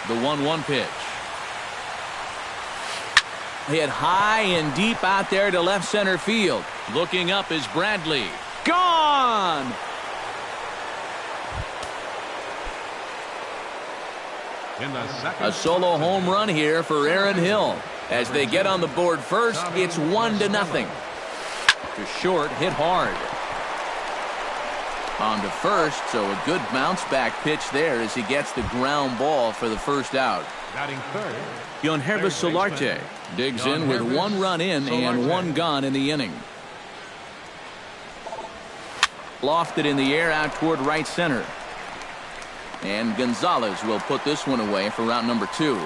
The 1-1 pitch. Hit high and deep out there to left center field. Looking up is Bradley. Gone! A solo home run here for Aaron Hill. As they get on the board first, it's 1-0. To short, hit hard. On to first, so a good bounce back pitch there as he gets the ground ball for the first out. Batting third, Yonhervis Solarte digs in with 1 run in and 1 gone in the inning. Lofted in the air out toward right center. And Gonzalez will put this one away for route number 2.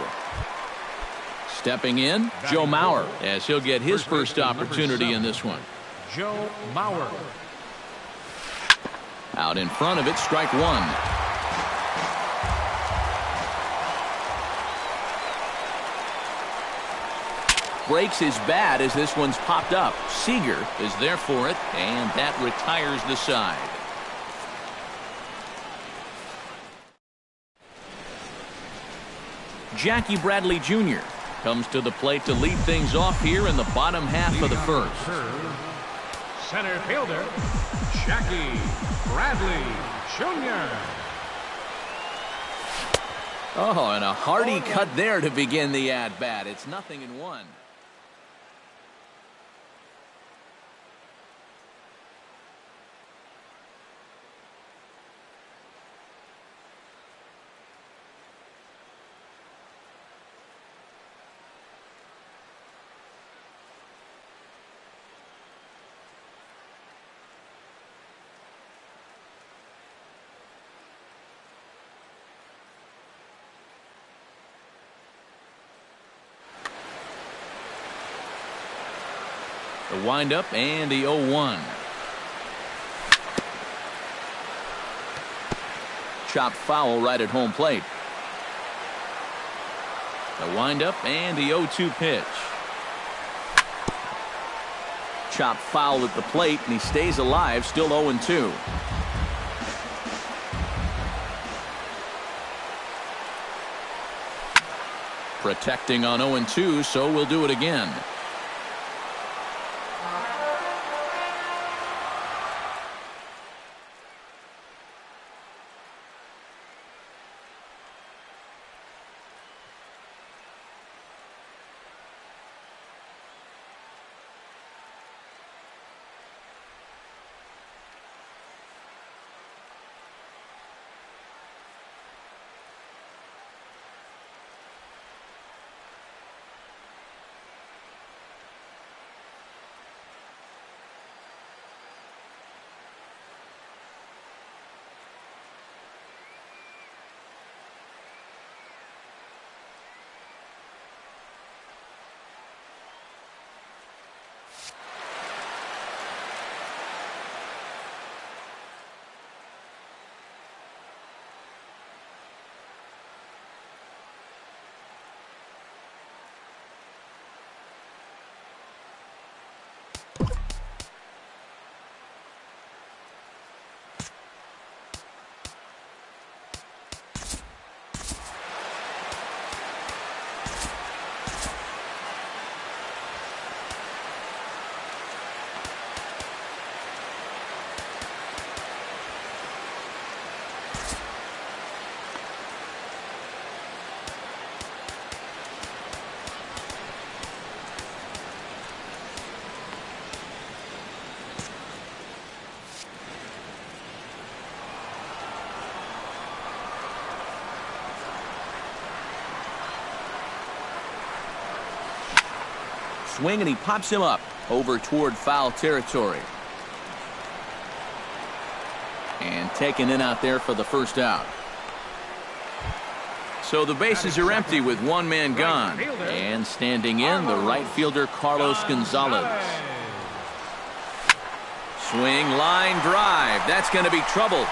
Stepping in, Joe Mauer, as he'll get his first opportunity in this one. Joe Mauer. Out in front of it, strike 1. Breaks his bat as this one's popped up. Seager is there for it, and that retires the side. Jackie Bradley Jr. comes to the plate to lead things off here in the bottom half of the first. Center fielder, Jackie Bradley Jr. Oh, and a hearty cut there to begin the at-bat. It's 0-1. The windup and the 0-1. Chopped foul right at home plate. The windup and the 0-2 pitch. Chopped foul at the plate, and he stays alive, still 0-2. Protecting on 0-2, so we'll do it again. Swing, and he pops him up over toward foul territory. And taken in out there for the first out. So the bases are empty with 1 man gone. And standing in, the right fielder Carlos Gonzalez. Swing, line drive. That's going to be trouble.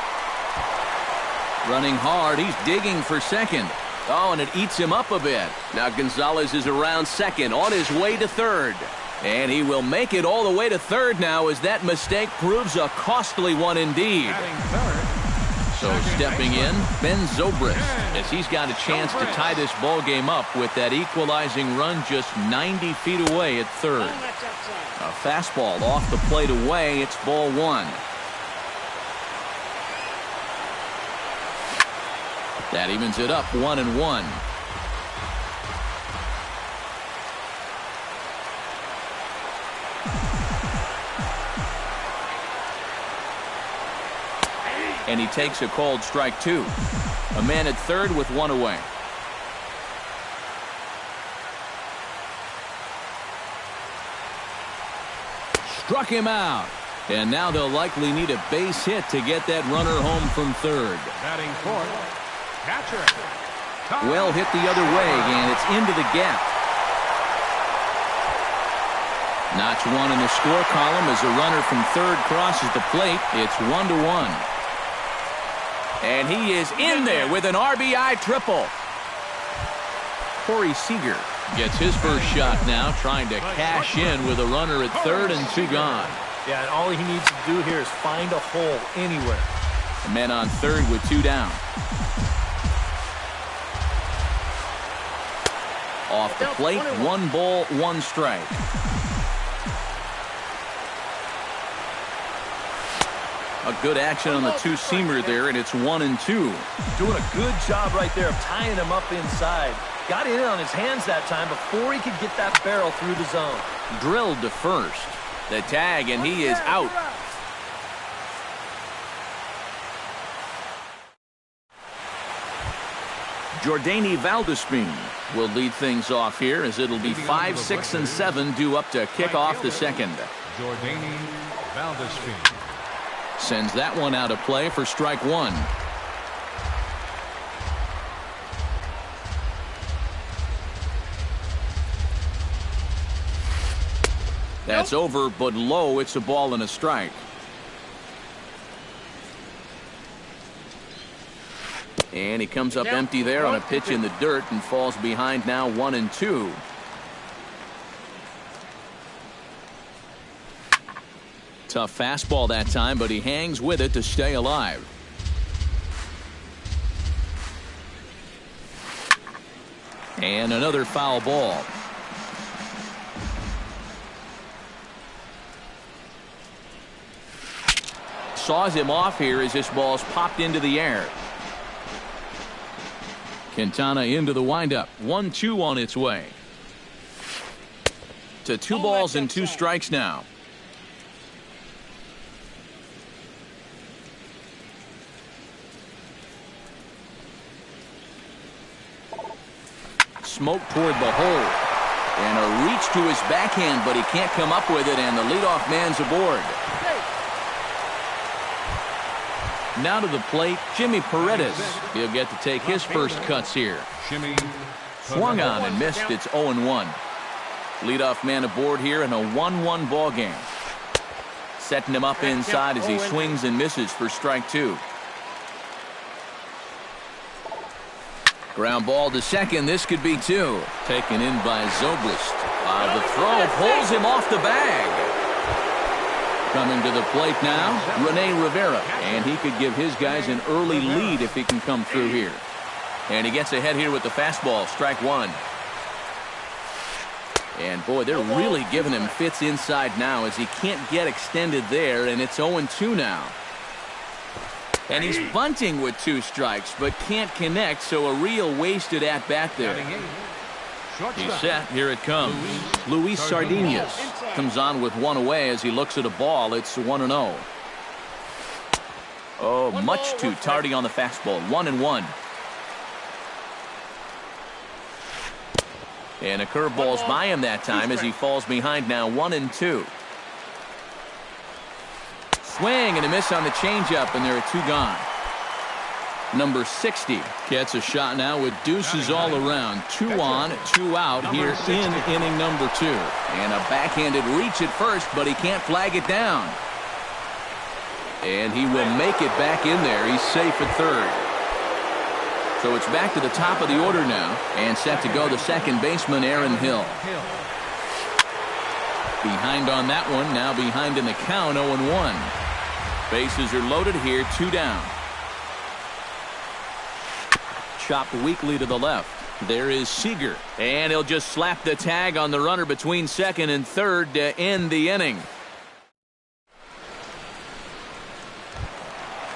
Running hard, he's digging for second. Oh, and it eats him up a bit. Now Gonzalez is around second, on his way to third. And he will make it all the way to third now, as that mistake proves a costly one indeed. Batting third, So stepping in, Ben Zobrist, as he's got a chance to tie this ball game up with that equalizing run just 90 feet away at third. A fastball off the plate away. It's ball one. That evens it up 1-1. And he takes a called strike two. A man at third with one away. Struck him out. And now they'll likely need a base hit to get that runner home from third. Batting fourth, catcher. Well hit the other way, and it's into the gap. Notch one in the score column as a runner from third crosses the plate. It's 1-1. And he is in there with an RBI triple. Corey Seager gets his first shot now, trying to cash in with a runner at third and two gone. Yeah, and all he needs to do here is find a hole anywhere. The men on third with two down. Off the plate, 1 ball, 1 strike. A good action on the two-seamer there, and it's 1-2. Doing a good job right there of tying him up inside. Got in on his hands that time before he could get that barrel through the zone. Drilled to first. The tag, and he is out. Jordany Valdespin will lead things off here as it'll be 5, 6, and 7 due up to kick off the second. Jordany Valdespin. Sends that one out of play for strike one. That's over, but low. It's a ball and a strike. And he comes up empty there on a pitch in the dirt and falls behind now 1-2. Tough fastball that time, but he hangs with it to stay alive. And another foul ball. Saws him off here as this ball's popped into the air. Quintana into the windup. 1-2 on its way. To 2 balls and 2 strikes now. Smoke toward the hole. And a reach to his backhand, but he can't come up with it, and the leadoff man's aboard. Now to the plate, Jimmy Paredes. He'll get to take his first cuts here. Swung on and missed. It's 0-1. Leadoff man aboard here in a 1-1 ball game. Setting him up inside as he swings and misses for strike two. Ground ball to second. This could be 2. Taken in by Zobrist. The throw pulls him off the bag. Coming to the plate now, Rene Rivera. And he could give his guys an early lead if he can come through here. And he gets ahead here with the fastball. Strike one. And boy, they're really giving him fits inside now as he can't get extended there. And it's 0-2 now. And he's bunting with 2 strikes, but can't connect, so a real wasted at-bat there. He's set. Here it comes. Luis Sardinas comes on with 1 away as he looks at a ball. It's 1-0. Oh, much too tardy on the fastball. 1-1. And a curveball's by him that time as he falls behind now 1-2. Swing and a miss on the changeup, and there are 2 gone. Number 60 gets a shot now with deuces all around. 2 on, 2 out here in inning number 2. And a backhanded reach at first, but he can't flag it down. And he will make it back in there. He's safe at third. So it's back to the top of the order now, and set to go the second baseman, Aaron Hill. Behind on that one, now behind in the count, 0-1. Bases are loaded here, 2 down. chopped weakly to the left. There is Seager, and he'll just slap the tag on the runner between second and third to end the inning.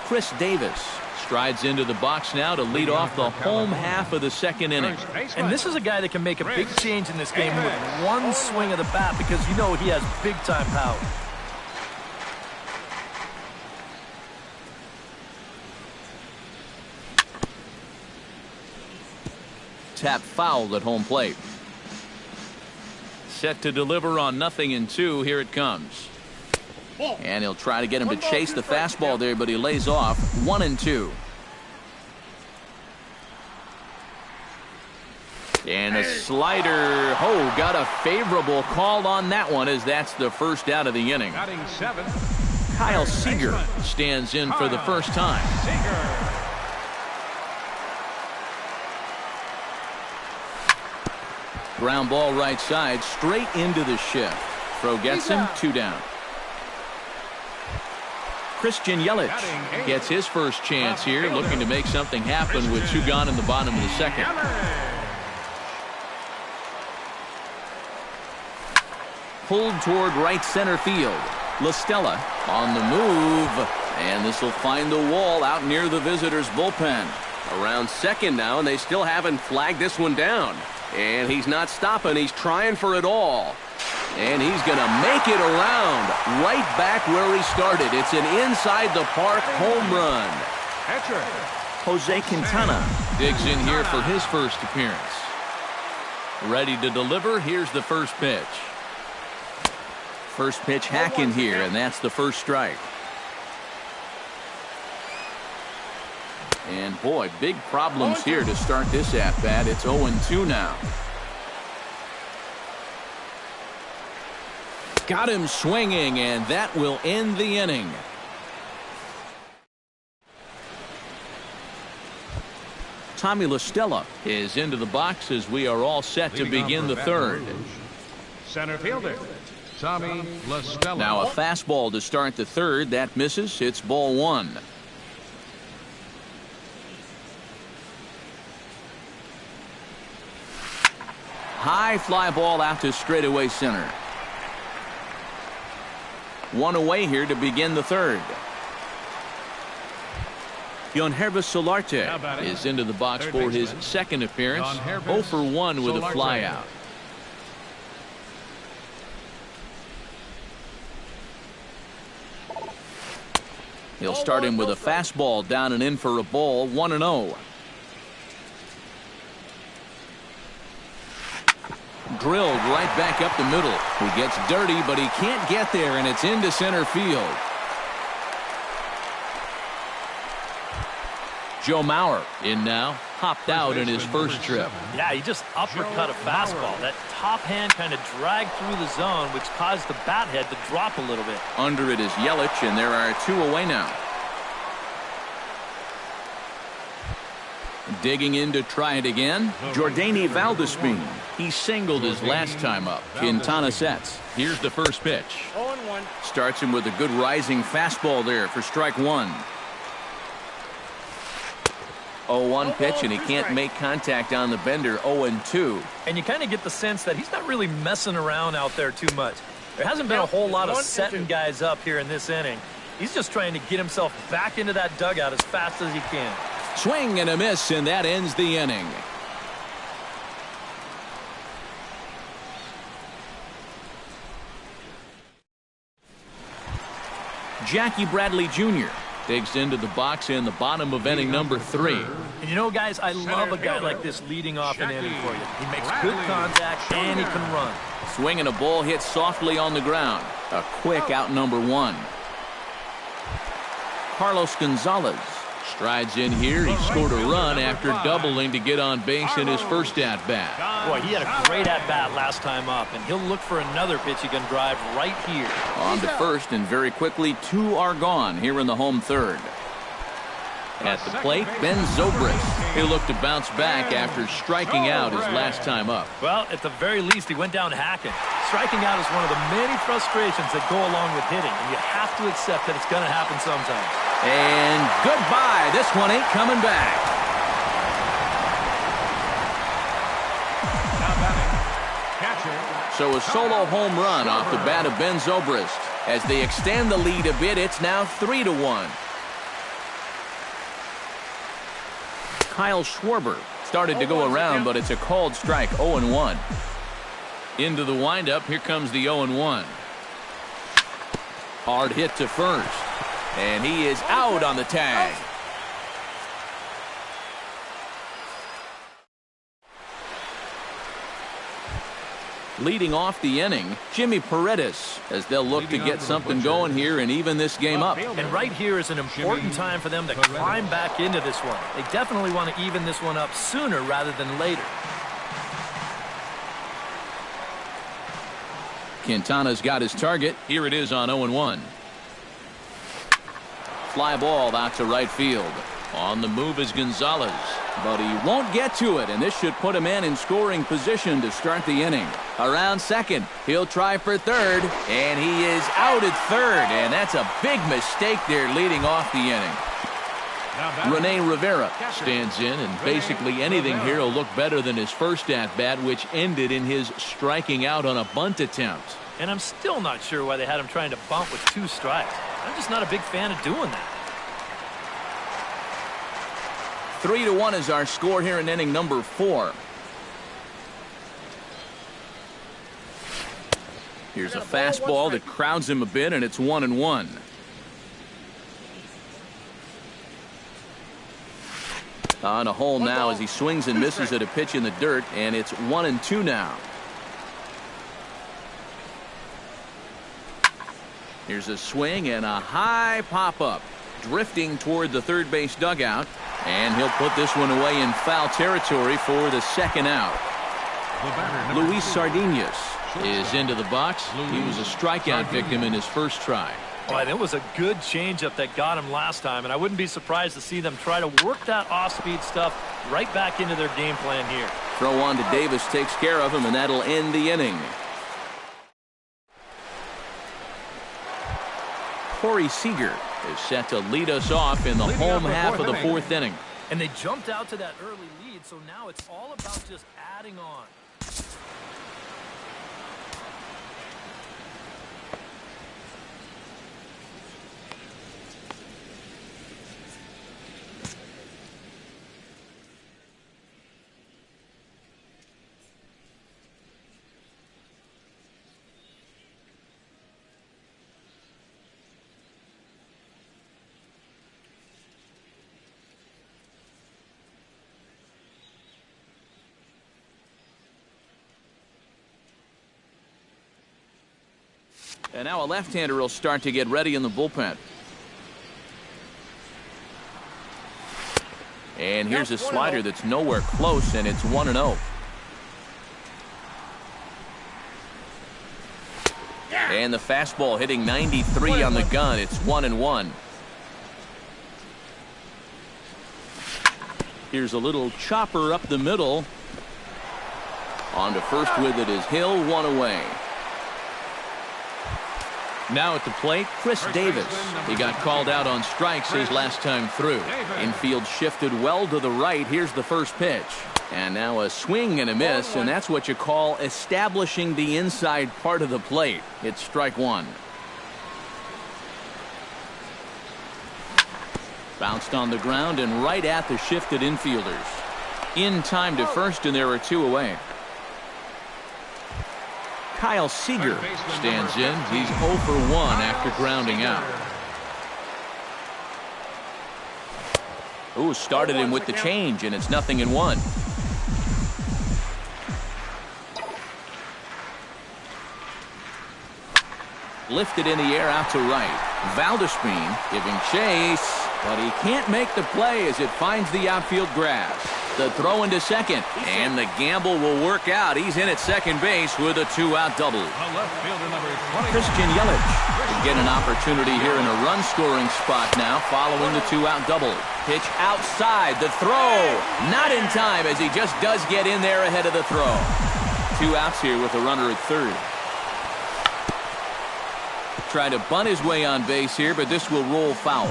Chris Davis strides into the box now to lead off the home half of the second inning. And this is a guy that can make a big change in this game with one swing of the bat because you know he has big-time power. Tap foul at home plate. Set to deliver on 0-2. Here it comes. And he'll try to get him to chase the fastball there, but he lays off 1-2. And a slider. Oh, got a favorable call on that one as that's the first out of the inning. Kyle Seager stands in for the first time. Ground ball right side, straight into the shift. Throw gets him, 2 down. Christian Yelich gets his first chance here, looking to make something happen with 2 gone in the bottom of the second. Pulled toward right center field. LaStella on the move, and this will find the wall out near the visitors' bullpen. Around second now, and they still haven't flagged this one down. And he's not stopping. He's trying for it all. And he's going to make it around right back where he started. It's an inside-the-park home run. Jose Quintana digs in here for his first appearance. Ready to deliver. Here's the first pitch. First pitch hack in here, and that's the first strike. And boy, big problems here to start this at-bat. It's 0-2 now. Got him swinging, and that will end the inning. Tommy LaStella is into the box as we are all set to begin the third. Center fielder, Tommy LaStella. Now a fastball to start the third. That misses. It's ball 1. High fly ball out to straightaway center. 1 away here to begin the third. Yohanribus Solarte is into the box for his second appearance. 0 for 1 with a flyout. He'll start him with a fastball down and in for a ball. 1-0. Drilled right back up the middle. He gets dirty, but he can't get there, and it's into center field. Joe Mauer in now. Hopped out in his first trip. Yeah, he just uppercut a fastball. That top hand kind of dragged through the zone, which caused the bat head to drop a little bit. Under it is Yelich, and there are 2 away now. Digging in to try it again, Jordany Valdespin. He singled his last time up. Quintana sets. Here's the first pitch. 0-1. Starts him with a good rising fastball there for strike 1. 0-1 pitch, and he can't make contact on the bender. 0-2. And you kind of get the sense that he's not really messing around out there too much. There hasn't been a whole lot of setting guys up here in this inning. He's just trying to get himself back into that dugout as fast as he can. Swing and a miss, and that ends the inning. Jackie Bradley Jr. digs into the box in the bottom of inning number 3. And you know, guys, I love a guy like this leading off an inning for you. He makes good contact, and he can run. Swinging a ball hit softly on the ground. A quick out number 1. Carlos Gonzalez strides in here. He scored a run after doubling to get on base in his first at-bat. Boy, he had a great at-bat last time up, and he'll look for another pitch he can drive right here. On to first, and very quickly 2 are gone here in the home third. At the plate, Ben Zobrist. He'll look to bounce back after striking out his last time up. Well, at the very least, he went down hacking. Striking out is one of the many frustrations that go along with hitting, and you have to accept that it's going to happen sometime. And goodbye. This one ain't coming back. Catcher. So a solo home run off the bat of Ben Zobrist. As they extend the lead a bit, it's now 3-1. Kyle Schwarber started to go around, but it's a called strike, 0-1. Into the windup, here comes the 0-1. Hard hit to first. And he is out on the tag. Leading off the inning, Jimmy Paredes, as they'll look to get something going here and even this game up. And right here is an important time for them to climb back into this one. They definitely want to even this one up sooner rather than later. Quintana's got his target. Here it is on 0-1. Fly ball out to right field. On the move is Gonzalez, but he won't get to it, and this should put him in scoring position to start the inning. Around second, he'll try for third, and he is out at third, and that's a big mistake there leading off the inning. Rene Rivera stands in, and basically anything here will look better than his first at-bat, which ended in his striking out on a bunt attempt. And I'm still not sure why they had him trying to bunt with 2 strikes. I'm just not a big fan of doing that. 3-1 is our score here in inning number 4. Here's a fastball that crowds him a bit, and it's 1-1. On a hole now as he swings and misses at a pitch in the dirt, and it's 1-2 now. Here's a swing and a high pop-up, drifting toward the third base dugout, and he'll put this one away in foul territory for the second out. Luis Sardinas is into the box. He was a strikeout victim in his first try. Boy, that was a good changeup that got him last time, and I wouldn't be surprised to see them try to work that off-speed stuff right back into their game plan here. Throw on to Davis takes care of him, and that'll end the inning. Corey Seager is set to lead us off in the home half of the 4th inning. And they jumped out to that early lead, so now it's all about just adding on. And now a left-hander will start to get ready in the bullpen. And here's a slider that's nowhere close, and it's 1-0. And the fastball hitting 93 on the gun. It's 1-1. Here's a little chopper up the middle. On to first with it is Hill, 1 away. Now at the plate, Chris Davis. He got called out on strikes his last time through. Infield shifted well to the right. Here's the first pitch. And now a swing and a miss, and that's what you call establishing the inside part of the plate. It's strike 1. Bounced on the ground and right at the shifted infielders. In time to first, and there are 2 away. Kyle Seager stands in. He's 0 for 1 after grounding out. Ooh, started him with the change, and it's 0-1. Lifted in the air out to right. Valdespin giving chase, but he can't make the play as it finds the outfield grass. The throw into second, and the gamble will work out. He's in at second base with a 2-out double. Christian Yelich will get an opportunity here in a run-scoring spot now following the 2-out double. Pitch outside, the throw. Not in time as he just does get in there ahead of the throw. 2 outs here with a runner at third. Tried to bunt his way on base here, but this will roll foul.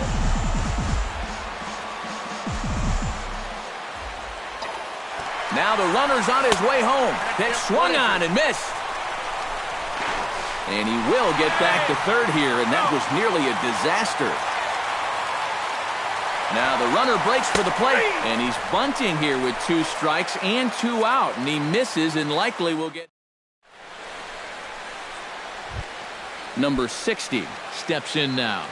Now the runner's on his way home. Pitch swung on and missed. And he will get back to third here, and that was nearly a disaster. Now the runner breaks for the plate, and he's bunting here with 2 strikes and 2 out, and he misses and likely will get... Number 60 steps in now.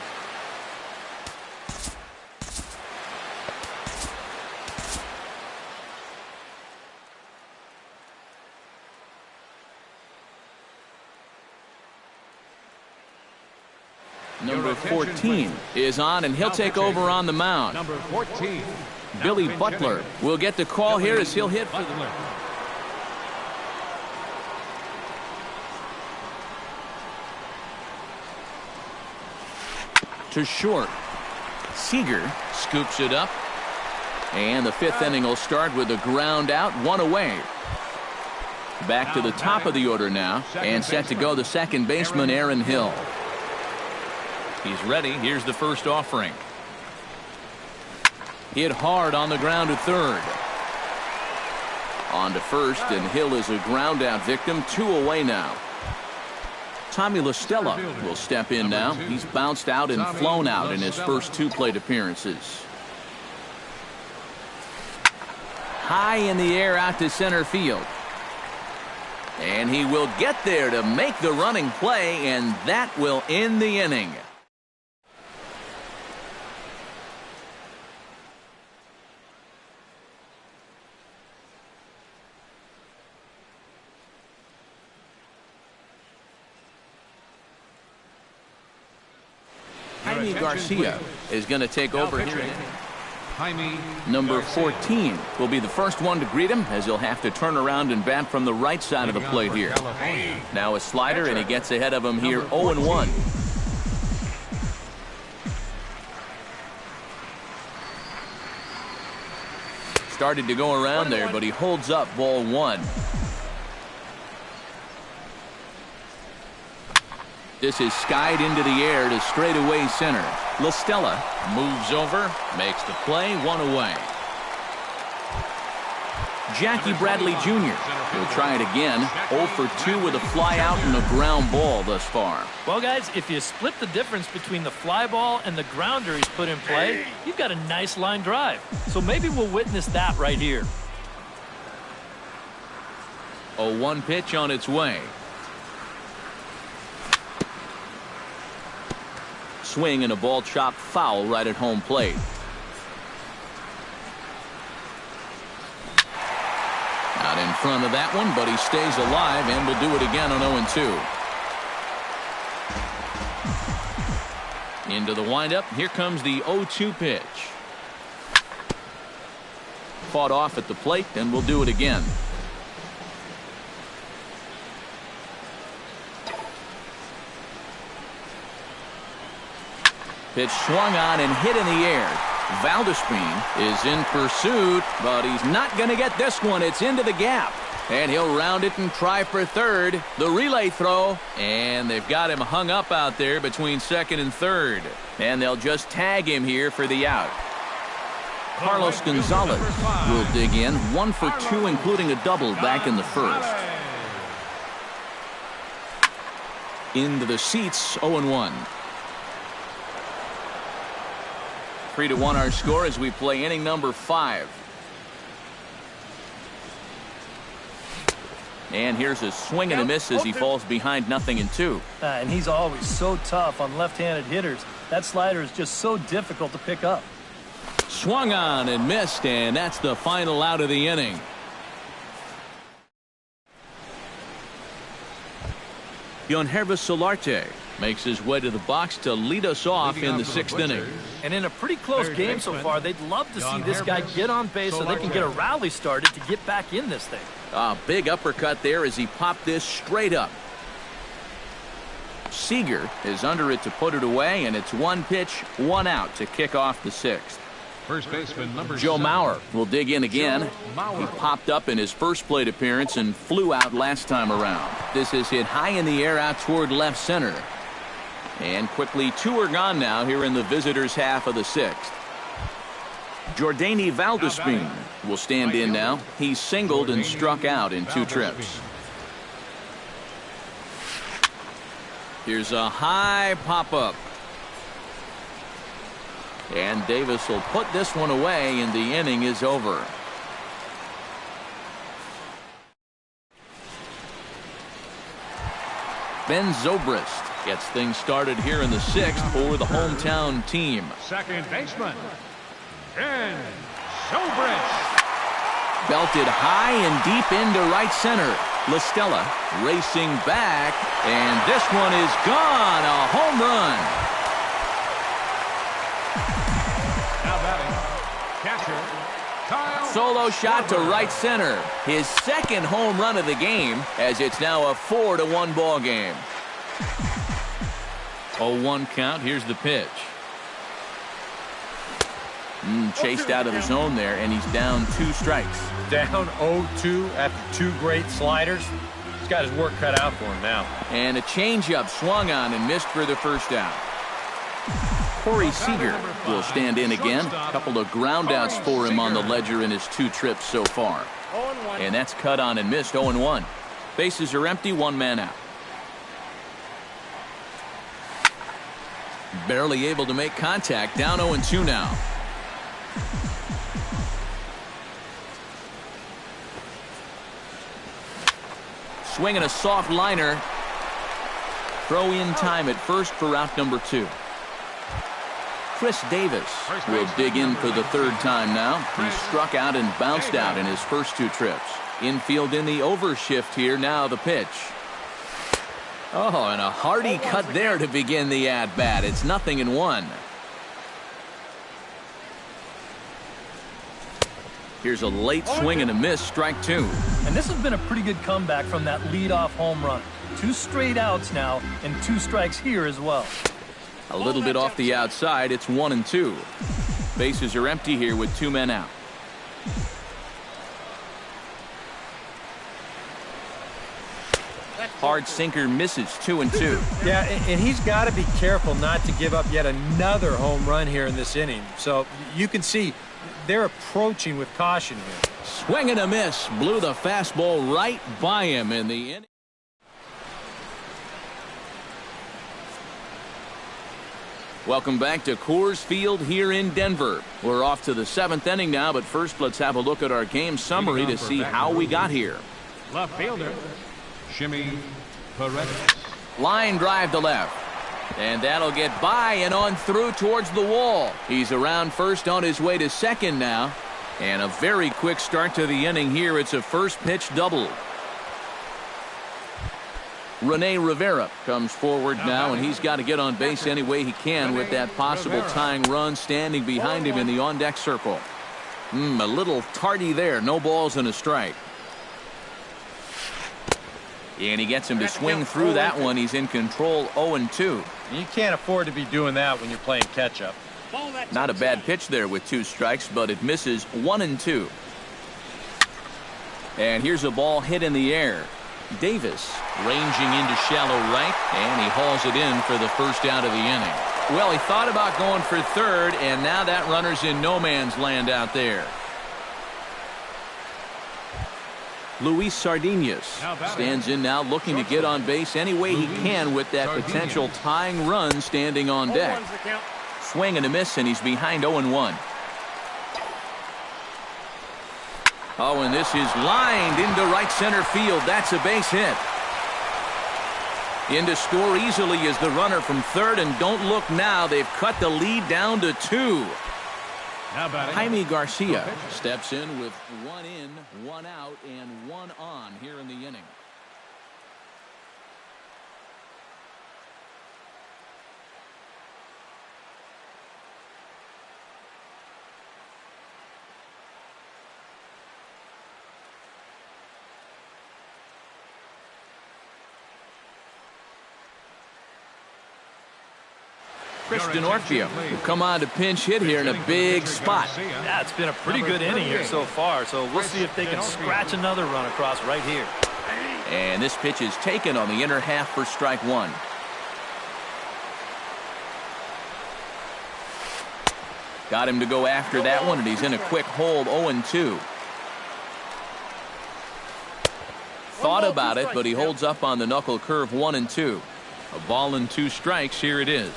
Number 14 is on, and he'll take over on the mound. Number 14. Billy Butler will get the call here as he'll hit for the... To short. Seager scoops it up. And the 5th inning will start with a ground out, 1 away. Back to the top of the order now, and set to go the second baseman, Aaron Hill. He's ready. Here's the first offering. Hit hard on the ground to third. On to first, and Hill is a ground out victim. 2 away now. Tommy LaStella will step in now. He's bounced out and flown out in his first 2 plate appearances. High in the air out to center field. And he will get there to make the running play, and that will end the inning. Jaime Garcia is going to take over here. Number 14 will be the first one to greet him, as he'll have to turn around and bat from the right side of the plate here. Now a slider, and he gets ahead of him here, 0-1. Started to go around there, but he holds up, ball 1. This is skied into the air to straightaway center. LaStella moves over, makes the play, 1 away. Jackie Bradley Jr. will try it again. 0 for 2 with a fly out and a ground ball thus far. Well, guys, if you split the difference between the fly ball and the grounder he's put in play, you've got a nice line drive. So maybe we'll witness that right here. A 1 pitch on its way. Swing and a ball chopped foul right at home plate. Not in front of that one, but he stays alive and will do it again on 0-2. Into the windup. Here comes the 0-2 pitch. Fought off at the plate, and will do it again. Pitch swung on and hit in the air. Valdespin is in pursuit, but he's not going to get this one. It's into the gap. And he'll round it and try for third. The relay throw, and they've got him hung up out there between second and third. And they'll just tag him here for the out. Carlos Gonzalez will dig in. 1 for 2, including a double back in the first. Into the seats, 0-1. 3-1 our score as we play inning number 5. And here's a swing and a miss as he falls behind 0-2. And he's always so tough on left-handed hitters. That slider is just so difficult to pick up. Swung on and missed, and that's the final out of the inning. Yonhervis Solarte makes his way to the box to lead us off in the 6th inning. And in a pretty close game so far, they'd love to see this guy get on base so they can get a rally started to get back in this thing. A big uppercut there as he popped this straight up. Seager is under it to put it away, and it's 1 pitch, 1 out to kick off the 6th. First baseman number Joe 7. Mauer will dig in again. He popped up in his first plate appearance and flew out last time around. This is hit high in the air out toward left center. And quickly 2 are gone now here in the visitors' half of the 6th. Jordany Valdespin will stand in now. He's singled and struck out in 2 trips. Here's a high pop-up. And Davis will put this one away, and the inning is over. Ben Zobrist gets things started here in the 6th for the hometown team. Second baseman, Ben Zobrist. Belted high and deep into right center. LaStella racing back, and this one is gone. A home run. Now batting, catcher, Kyle. Solo shot to right center. His 2nd home run of the game, as it's now a 4-1 ball game. 0-1 count. Here's the pitch. Chased out of the zone there, and he's down 2 strikes. Down 0-2 after 2 great sliders. He's got his work cut out for him now. And a changeup swung on and missed for the first out. Corey Seager will stand in again. A couple of groundouts for him on the ledger in his 2 trips so far. And that's cut on and missed. 0-1. Bases are empty, 1 man out. Barely able to make contact. Down 0-2 now. Swinging a soft liner. Throw in time at first for out number 2. Chris Davis will dig in for the 3rd time now. He struck out and bounced out in his first 2 trips. Infield in the overshift here. Now the pitch. Oh, and a hearty cut there to begin the at-bat. It's 0-1. Here's a late swing and a miss, strike 2. And this has been a pretty good comeback from that leadoff home run. 2 straight outs now, and 2 strikes here as well. A little bit off the outside. It's 1-2. Bases are empty here with 2 men out. Hard sinker misses. 2-2. Yeah, and he's got to be careful not to give up yet another home run here in this inning. So you can see they're approaching with caution here. Swing and a miss. Blew the fastball right by him in the inning. Welcome back to Coors Field here in Denver. We're off to the 7th inning now, but first let's have a look at our game summary to see how we got here. Left fielder, Shimmy Paredes. Line drive to left. And that'll get by and on through towards the wall. He's around first on his way to second now. And a very quick start to the inning here. It's a first pitch double. Rene Rivera comes forward now, and he's got to get on base any way he can with that possible tying run standing behind him in the on-deck circle. A little tardy there. No balls and a strike. And he gets him to swing through that one. He's in control. 0-2. You can't afford to be doing that when you're playing catch-up. Not a bad pitch there with 2 strikes, but it misses. 1-2. And here's a ball hit in the air. Davis ranging into shallow right, and he hauls it in for the first out of the inning. Well, he thought about going for 3rd, and now that runner's in no man's land out there. Luis Sardinas stands in now, looking to get on base any way he can with that potential tying run standing on deck. Swing and a miss, and he's behind 0-1. Oh, and this is lined into right center field. That's a base hit. In to score easily is the runner from 3rd, and don't look now. They've cut the lead down to 2. Jaime Garcia steps in with 1 in, 1 out, and 1 on here in the inning. Chris Denorfia will come on to pinch hit here in a big spot. Yeah, it's been a pretty good inning here so far, so we'll see if they can scratch another run across right here. And this pitch is taken on the inner half for strike 1. Got him to go after that one, and he's in a quick hold. 0-2. thought about it, but he holds up on the knuckle curve 1-2. A ball and 2 strikes. Here it is.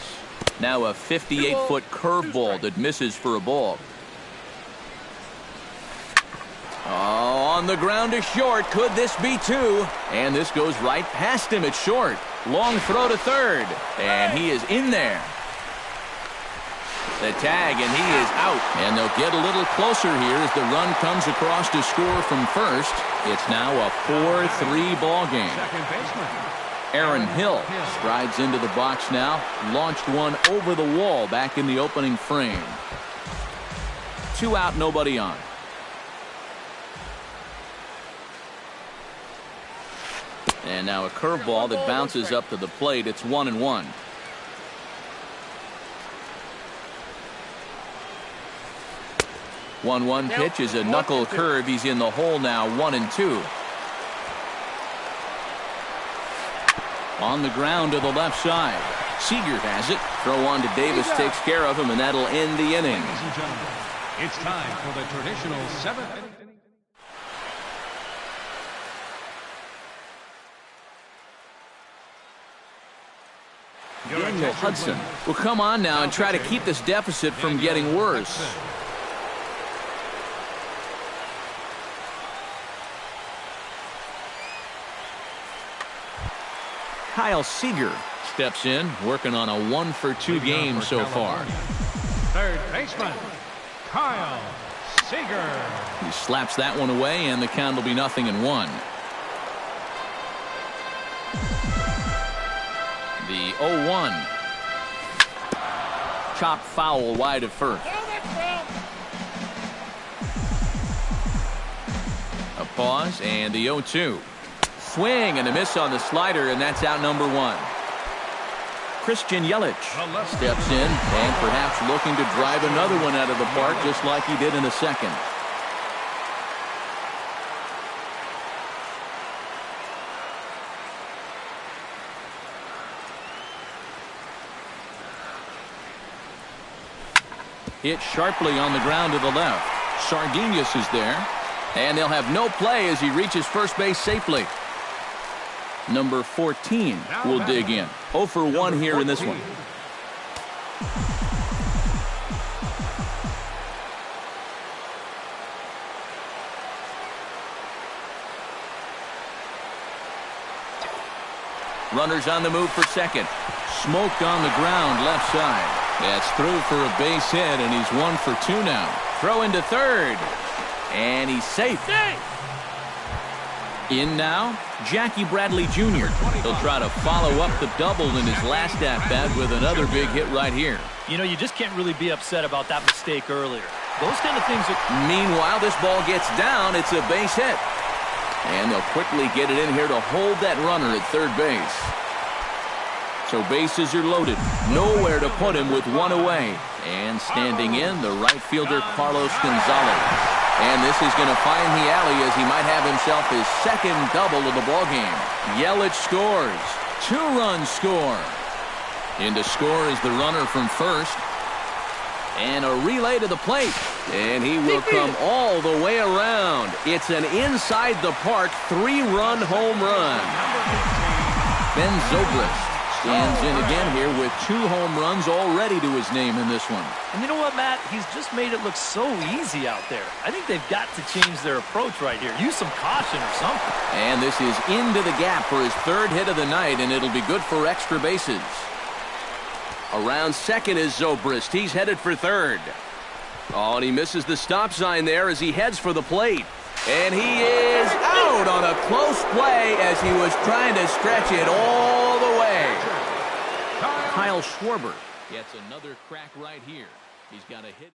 Now a 58-foot curveball that misses for a ball. Oh, on the ground to short. Could this be 2? And this goes right past him at short. Long throw to third. And he is in there. The tag, and he is out. And they'll get a little closer here as the run comes across to score from first. It's now a 4-3 ball game. Second baseman. Aaron Hill strides into the box now. Launched one over the wall back in the opening frame. 2 out, nobody on. And now a curveball that bounces up to the plate. It's 1-1. One pitch is a knuckle curve. He's in the hole now. 1-2. On the ground to the left side. Seager has it. Throw on to Davis takes care of him, and that'll end the inning. Ladies and gentlemen, it's time for the traditional 7th inning. Daniel Hudson will come on now and try to keep this deficit from getting worse. Kyle Seager steps in, working on a 1-for-2 game so far. Third baseman, Kyle Seager. He slaps that one away, and the count will be 0-1. The 0-1. Chop foul wide of first. A pause, and the 0-2. Swing and a miss on the slider, and that's out number 1. Christian Yelich steps in and perhaps looking to drive another one out of the park just like he did in the second. Hit sharply on the ground to the left. Sardinius is there, and they'll have no play as he reaches first base safely. Number 14 will dig in. 0-for-1 here in this one. Runners on the move for second. Smoked on the ground left side. That's through for a base hit, and he's 1-for-2 now. Throw into third, and he's safe. In now, Jackie Bradley Jr. He'll try to follow up the double in his last at-bat with another big hit right here. You know, you just can't really be upset about that mistake earlier. Those kind of things are... Meanwhile, this ball gets down. It's a base hit. And they'll quickly get it in here to hold that runner at third base. So bases are loaded. Nowhere to put him with one away. And standing in, the right fielder, Carlos Gonzalez. And this is going to find the alley as he might have himself his second double of the ballgame. Yelich scores. 2-run score. In to score is the runner from first. And a relay to the plate. And he will come all the way around. It's an inside the park 3-run home run. Ben Zobrist stands in again here with 2 home runs already to his name in this one. And you know what, Matt? He's just made it look so easy out there. I think they've got to change their approach right here. Use some caution or something. And this is into the gap for his 3rd hit of the night, and it'll be good for extra bases. Around second is Zobrist. He's headed for third. Oh, and he misses the stop sign there as he heads for the plate. And he is out on a close play as he was trying to stretch it all the way. Kyle Schwarber gets another crack right here. He's got a hit.